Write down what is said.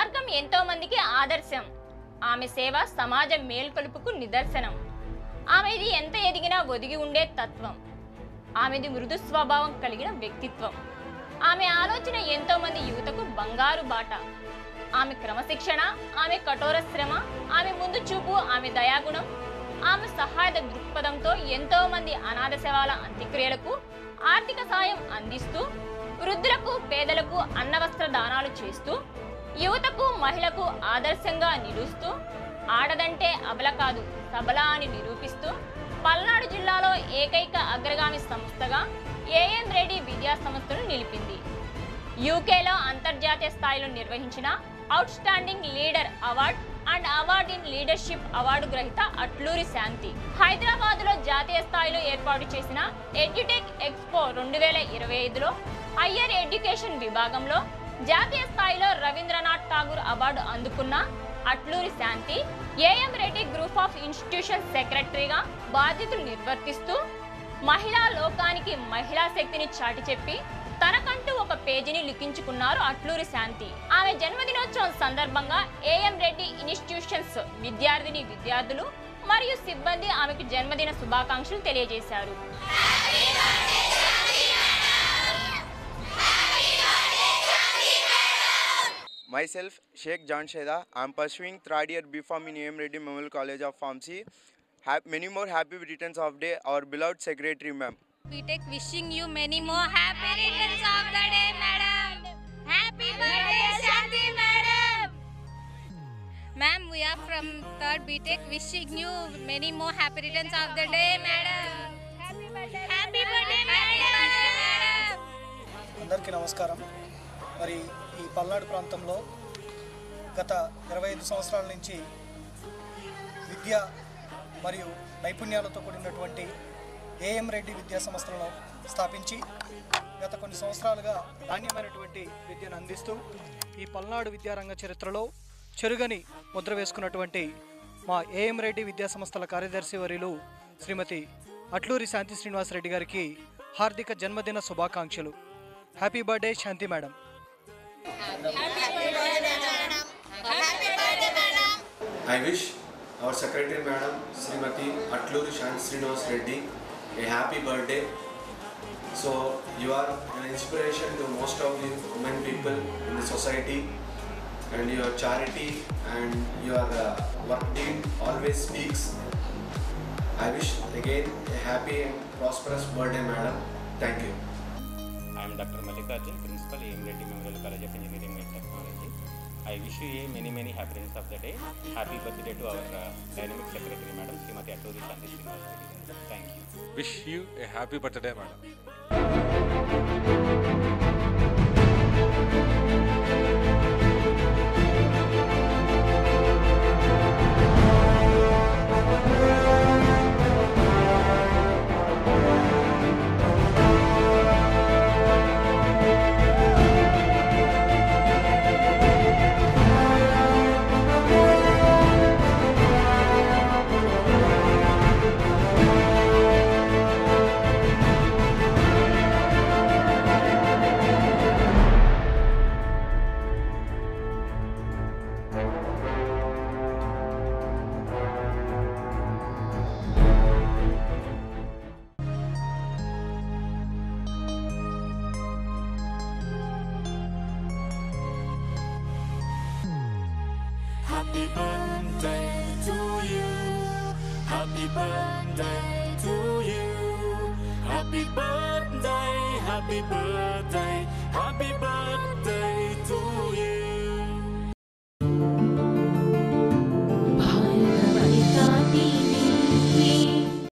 మార్గం ఎంతో మందికి ఆదర్శం. ఆమె సేవ సమాజ మేల్కొలుపుకు నిదర్శనం. ఆమెది ఎంత ఎదిగినా ఒదిగి ఉండే తత్వం. ఆమెది మృదు స్వభావం కలిగిన వ్యక్తిత్వం. ఆమె ఆలోచన ఎంతో మంది యువతకు బంగారు బాట. ఆమె క్రమశిక్షణ, ఆమె కఠోర శ్రమ, ఆమె ముందు చూపు, ఆమె దయాగుణం, ఆమె సహాయ దృక్పథంతో ఎంతో మంది అనాథ శవాల అంత్యక్రియలకు ఆర్థిక సాయం అందిస్తూ, వృద్ధులకు పేదలకు అన్నవస్త్ర దానాలు చేస్తూ, యువతకు మహిళకు ఆదర్శంగా నిలుస్తూ, ఆడదంటే అబల కాదు సబల అని నిరూపిస్తూ పల్నాడు జిల్లాలో ఏకైక అగ్రగామి సంస్థగా ఏఎం రెడ్డి విద్యా సంస్థను నిలిపింది. యూకేలో అంతర్జాతీయ స్థాయిలో నిర్వహించిన outstanding leader award and award in leadership award గ్రహీత అట్లూరి శాంతి. హైదరాబాద్లో జాతీయ స్థాయిలో ఏర్పాటు చేసిన ఎడ్యుటెక్ ఎక్స్పో 2025లో హయ్యర్ ఎడ్యుకేషన్ విభాగంలో జాతీయ స్థాయిలో రవీంద్రనాథ్ ఠాగూర్ అవార్డు అందుకున్న Atluri Shanti AM Reddy group of institution సెక్రటరీగా బాధ్యతలు నిర్వర్తిస్తూ మహిళా లోకానికి మహిళా శక్తిని చాటి చెప్పి తనకంటూ ఒక పేజీని లిఖించుకున్నారు అట్లూరి శాంతి. ఆమె జన్మదినోత్సవం సందర్భంగా ఏఎం రెడ్డి ఇన్స్టిట్యూషన్స్ విద్యార్థులు మరియు సిబ్బంది ఆమెకు జన్మదిన శుభాకాంక్షలు తెలియజేశారు. Myself, Sheikh John Sheda. I am pursuing 3rd year B.Pharm in A.M. Reddy Memorial College of Pharmacy. Many more happy returns of day, our beloved secretary, ma'am. BTech wishing you many more happy returns of the day, madam. Happy birthday, Shanti, madam. Ma'am, we are from 3rd BTech wishing you many more happy returns of the day, madam. Happy birthday, madam. అందరికీ నమస్కారం. మరి ఈ పల్నాడు ప్రాంతంలో గత 25 సంవత్సరాల నుంచి విద్య మరియు నైపుణ్యాలతో కూడినటువంటి ఏఎం రెడ్డి విద్యా సంస్థలను స్థాపించి గత కొన్ని సంవత్సరాలుగా నాణ్యమైనటువంటి విద్యను అందిస్తూ ఈ పల్నాడు విద్యారంగ చరిత్రలో చెరుగని ముద్ర వేసుకున్నటువంటి మా ఏఎం రెడ్డి విద్యా సంస్థల కార్యదర్శి వర్యులు శ్రీమతి అట్లూరి శాంతి శ్రీనివాస్ రెడ్డి గారికి హార్దిక జన్మదిన శుభాకాంక్షలు. Happy birthday Shanti madam. I wish our secretary madam Srimati Atluri Shanti Srinivas Reddy a happy birthday. So you are an inspiration to most of the women people in the society, and your charity and your work deed always speaks. I wish again a happy and prosperous birthday, madam. Thank you. I am Dr. Mallikarjun, Principal A.M. Reddy Memorial College of Engineering and Technology. I wish you a many happy returns of the day. Happy birthday to our Dynamic Secretary, Madam Srimati Atluri Shanti Srinivas Reddy. Thank you. Wish you a happy birthday, Madam. Happy birthday to you. Happy birthday to you. Happy birthday, happy birthday, happy birthday to you.